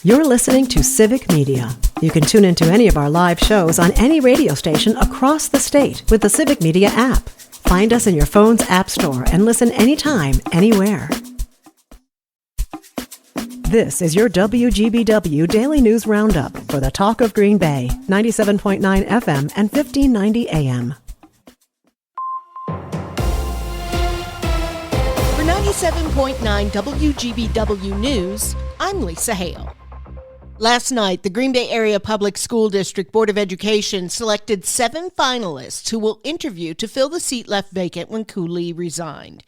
You're listening to Civic Media. You can tune into any of our live shows on any radio station across the state with the Civic Media app. Find us in your phone's app store and listen anytime, anywhere. This is your WGBW Daily News Roundup for the Talk of Green Bay, 97.9 FM and 1590 AM. For 97.9 WGBW News, I'm Lisa Hale. Last night, the Green Bay Area Public School District Board of Education selected 7 finalists who will interview to fill the seat left vacant when Cooley resigned.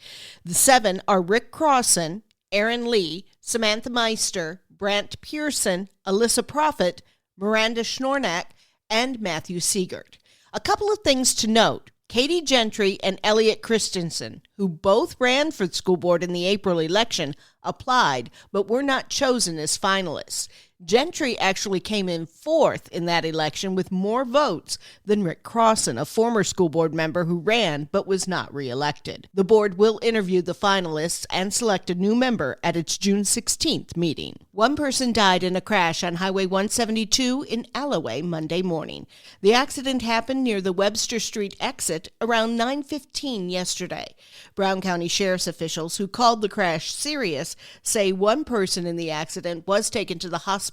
The 7 are Rick Crossan, Aaron Lee, Samantha Meister, Brant Pearson, Alyssa Profit, Miranda Schnornak, and Matthew Siegert. A couple of things to note. Katie Gentry and Elliot Christensen, who both ran for the school board in the April election, applied but were not chosen as finalists. Gentry actually came in 4th in that election with more votes than Rick Crossan, a former school board member who ran but was not reelected. The board will interview the finalists and select a new member at its June 16th meeting. One person died in a crash on Highway 172 in Alloway Monday morning. The accident happened near the Webster Street exit around 9:15 yesterday. Brown County Sheriff's officials who called the crash serious say one person in the accident was taken to the hospital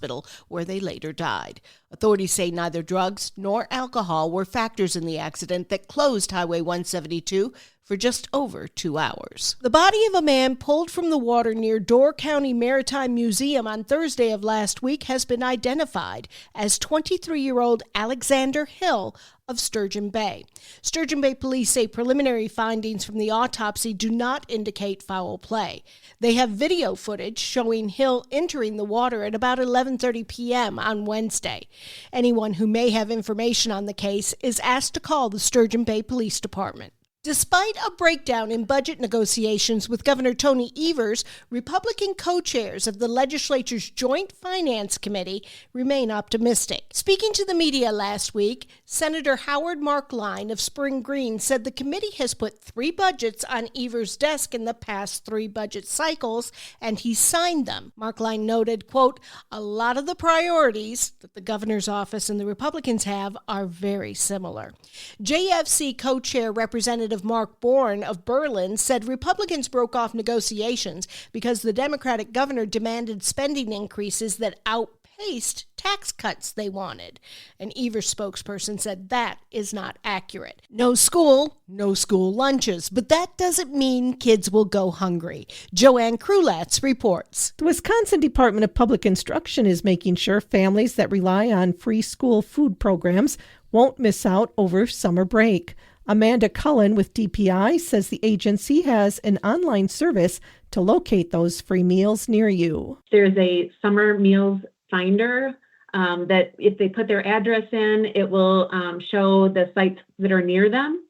where they later died. Authorities say neither drugs nor alcohol were factors in the accident that closed Highway 172 for just over 2 hours. The body of a man pulled from the water near Door County Maritime Museum on Thursday of last week has been identified as 23-year-old Alexander Hill of Sturgeon Bay. Sturgeon Bay police say preliminary findings from the autopsy do not indicate foul play. They have video footage showing Hill entering the water at about 11:30 p.m. on Wednesday. Anyone who may have information on the case is asked to call the Sturgeon Bay Police Department. Despite a breakdown in budget negotiations with Governor Tony Evers, Republican co-chairs of the legislature's Joint Finance Committee remain optimistic. Speaking to the media last week, Senator Howard Markline of Spring Green said the committee has put 3 budgets on Evers' desk in the past 3 budget cycles, and he signed them. Markline noted, quote, "A lot of the priorities that the governor's office and the Republicans have are very similar." JFC co-chair Representative Mark Bourne of Berlin said Republicans broke off negotiations because the Democratic governor demanded spending increases that outpaced tax cuts they wanted. An Evers spokesperson said that is not accurate. No school lunches, but that doesn't mean kids will go hungry. Joanne Krulatz reports. The Wisconsin Department of Public Instruction is making sure families that rely on free school food programs won't miss out over summer break. Amanda Cullen with DPI says the agency has an online service to locate those free meals near you. There's a summer meals finder that if they put their address in, it will show the sites that are near them.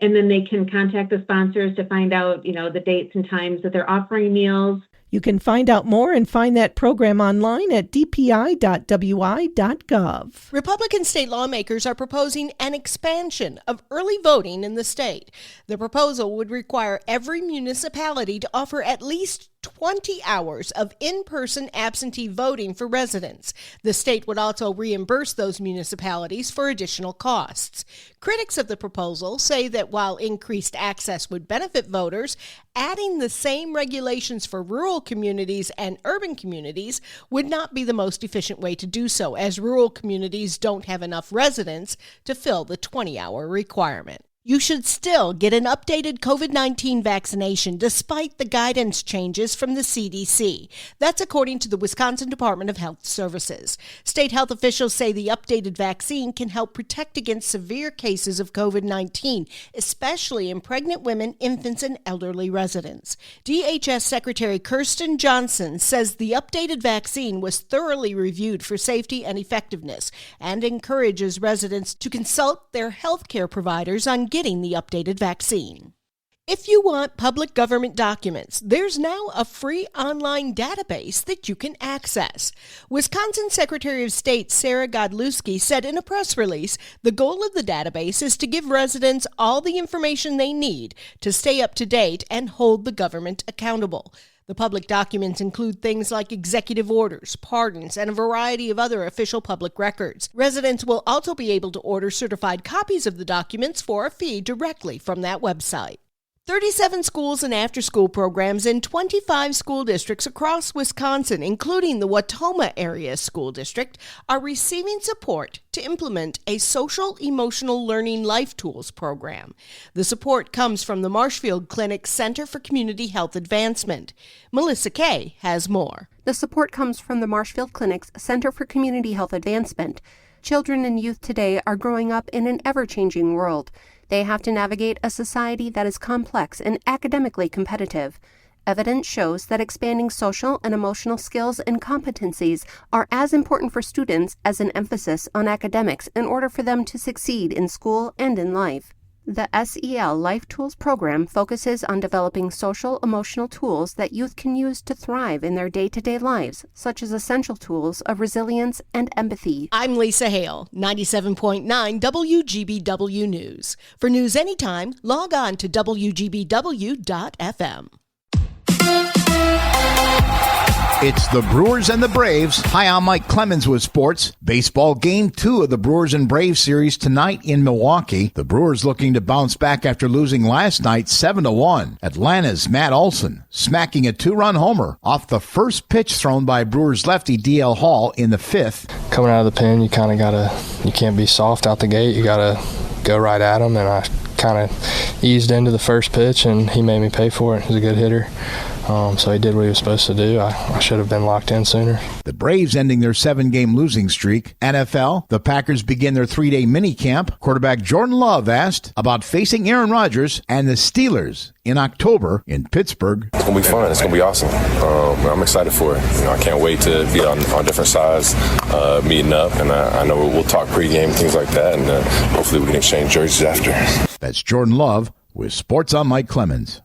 And then they can contact the sponsors to find out, the dates and times that they're offering meals. You can find out more and find that program online at dpi.wi.gov. Republican state lawmakers are proposing an expansion of early voting in the state. The proposal would require every municipality to offer at least 20 hours of in-person absentee voting for residents. The state would also reimburse those municipalities for additional costs. Critics of the proposal say that while increased access would benefit voters, adding the same regulations for rural communities and urban communities would not be the most efficient way to do so, as rural communities don't have enough residents to fill the 20-hour requirement. You should still get an updated COVID-19 vaccination despite the guidance changes from the CDC. That's according to the Wisconsin Department of Health Services. State health officials say the updated vaccine can help protect against severe cases of COVID-19, especially in pregnant women, infants, and elderly residents. DHS Secretary Kirsten Johnson says the updated vaccine was thoroughly reviewed for safety and effectiveness and encourages residents to consult their health care providers on getting the updated vaccine. If you want public government documents, there's now a free online database that you can access. Wisconsin Secretary of State Sarah Godlewski said in a press release, the goal of the database is to give residents all the information they need to stay up to date and hold the government accountable. The public documents include things like executive orders, pardons, and a variety of other official public records. Residents will also be able to order certified copies of the documents for a fee directly from that website. 37 schools and after-school programs in 25 school districts across Wisconsin, including the Watoma Area School District, are receiving support to implement a social-emotional learning life tools program. The support comes from the Marshfield Clinic Center for Community Health Advancement. Melissa Kay has more. The support comes from the Marshfield Clinic's Center for Community Health Advancement. Children and youth today are growing up in an ever-changing world. They have to navigate a society that is complex and academically competitive. Evidence shows that expanding social and emotional skills and competencies are as important for students as an emphasis on academics in order for them to succeed in school and in life. The SEL Life Tools program focuses on developing social-emotional tools that youth can use to thrive in their day-to-day lives, such as essential tools of resilience and empathy. I'm Lisa Hale, 97.9 WGBW News. For news anytime, log on to WGBW.FM. It's the Brewers and the Braves. Hi, I'm Mike Clemens with sports. Baseball Game 2 of the Brewers and Braves series tonight in Milwaukee. The Brewers looking to bounce back after losing last night 7-1. Atlanta's Matt Olson smacking a 2-run homer off the first pitch thrown by Brewers lefty D.L. Hall in the 5th. Coming out of the pen, you can't be soft out the gate. You got to go right at him, and I kind of eased into the first pitch, and he made me pay for it. He's a good hitter. So he did what he was supposed to do. I should have been locked in sooner. The Braves ending their 7-game losing streak. NFL, the Packers begin their 3-day minicamp. Quarterback Jordan Love asked about facing Aaron Rodgers and the Steelers in October in Pittsburgh. It's going to be fun. It's going to be awesome. I'm excited for it. I can't wait to be on different sides, meeting up, and I know we'll talk pregame, things like that, and hopefully we can exchange jerseys after. That's Jordan Love with Sports on Mike Clemens.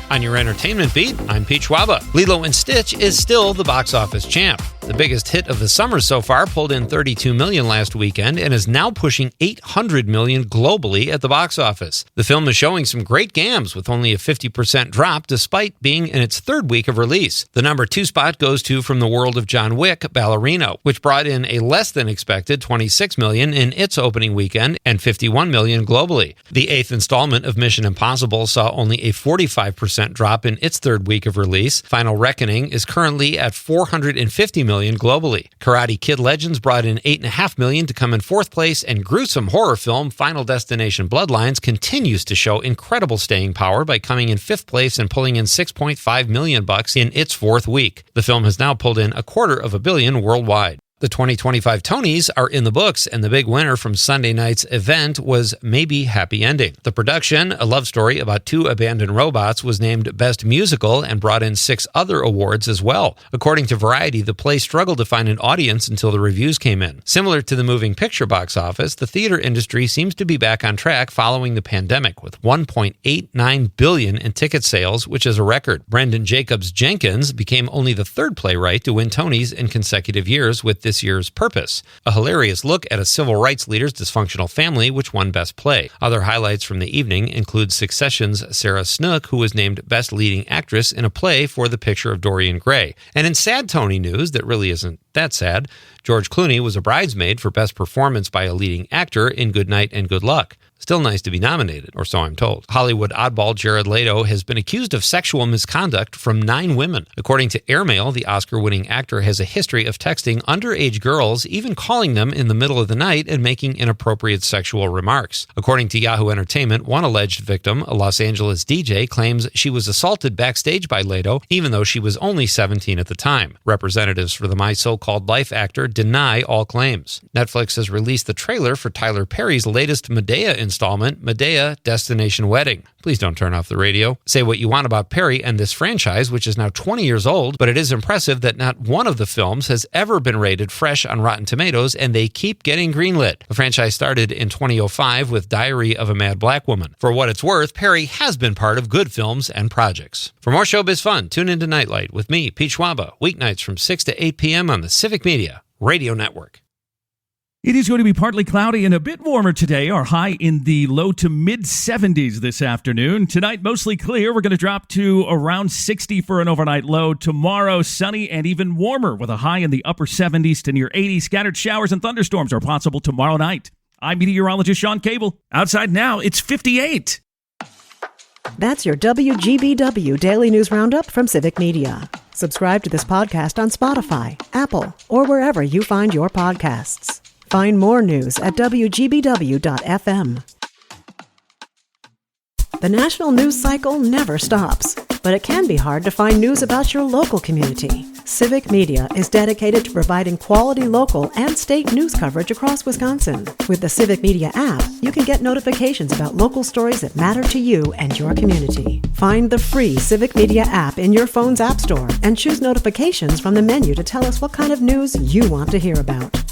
On your entertainment beat, I'm Pete Schwaba. Lilo & Stitch is still the box office champ. The biggest hit of the summer so far pulled in $32 million last weekend and is now pushing $800 million globally at the box office. The film is showing some great gams with only a 50% drop despite being in its third week of release. The number 2 spot goes to From the World of John Wick, Ballerino, which brought in a less than expected $26 million in its opening weekend and $51 million globally. The 8th installment of Mission Impossible saw only a 45% drop in its third week of release. Final Reckoning is currently at $450 million globally. Karate Kid Legends brought in $8.5 million to come in 4th place, and gruesome horror film Final Destination Bloodlines continues to show incredible staying power by coming in 5th place and pulling in $6.5 million in its 4th week. The film has now pulled in $250 million worldwide. The 2025 Tonys are in the books, and the big winner from Sunday night's event was Maybe Happy Ending. The production, a love story about 2 abandoned robots, was named Best Musical and brought in 6 other awards as well. According to Variety, the play struggled to find an audience until the reviews came in. Similar to the moving picture box office, the theater industry seems to be back on track following the pandemic, with $1.89 billion in ticket sales, which is a record. Brendan Jacobs Jenkins became only the 3rd playwright to win Tonys in consecutive years with this year's Purpose, a hilarious look at a civil rights leader's dysfunctional family, which won Best Play. Other highlights from the evening include Succession's Sarah Snook, who was named Best Leading Actress in a play for The Picture of Dorian Gray. And in sad Tony news that really isn't that sad, George Clooney was a bridesmaid for Best Performance by a Leading Actor in Good Night and Good Luck. Still nice to be nominated, or so I'm told. Hollywood oddball Jared Leto has been accused of sexual misconduct from 9 women. According to Airmail, the Oscar-winning actor has a history of texting underage girls, even calling them in the middle of the night and making inappropriate sexual remarks. According to Yahoo Entertainment, one alleged victim, a Los Angeles DJ, claims she was assaulted backstage by Leto, even though she was only 17 at the time. Representatives for the My So-Called Life actor deny all claims. Netflix has released the trailer for Tyler Perry's latest Medea installment, Medea Destination Wedding. Please don't turn off the radio. Say what you want about Perry and this franchise, which is now 20 years old, but it is impressive that not one of the films has ever been rated fresh on Rotten Tomatoes, and they keep getting greenlit. The franchise started in 2005 with Diary of a Mad Black Woman. For what it's worth, Perry has been part of good films and projects. For more showbiz fun, tune into Nightlight with me, Pete Schwaba, weeknights from 6 to 8 p.m. on the Civic Media Radio Network. It is going to be partly cloudy and a bit warmer today. Our high in the low to mid 70s this afternoon. Tonight, mostly clear. We're going to drop to around 60 for an overnight low. Tomorrow, sunny and even warmer with a high in the upper 70s to near 80. Scattered showers and thunderstorms are possible tomorrow night. I'm meteorologist Sean Cable. Outside now, it's 58. That's your WGBW Daily News Roundup from Civic Media. Subscribe to this podcast on Spotify, Apple, or wherever you find your podcasts. Find more news at WGBW.FM. The national news cycle never stops, but it can be hard to find news about your local community. Civic Media is dedicated to providing quality local and state news coverage across Wisconsin. With the Civic Media app, you can get notifications about local stories that matter to you and your community. Find the free Civic Media app in your phone's app store and choose notifications from the menu to tell us what kind of news you want to hear about.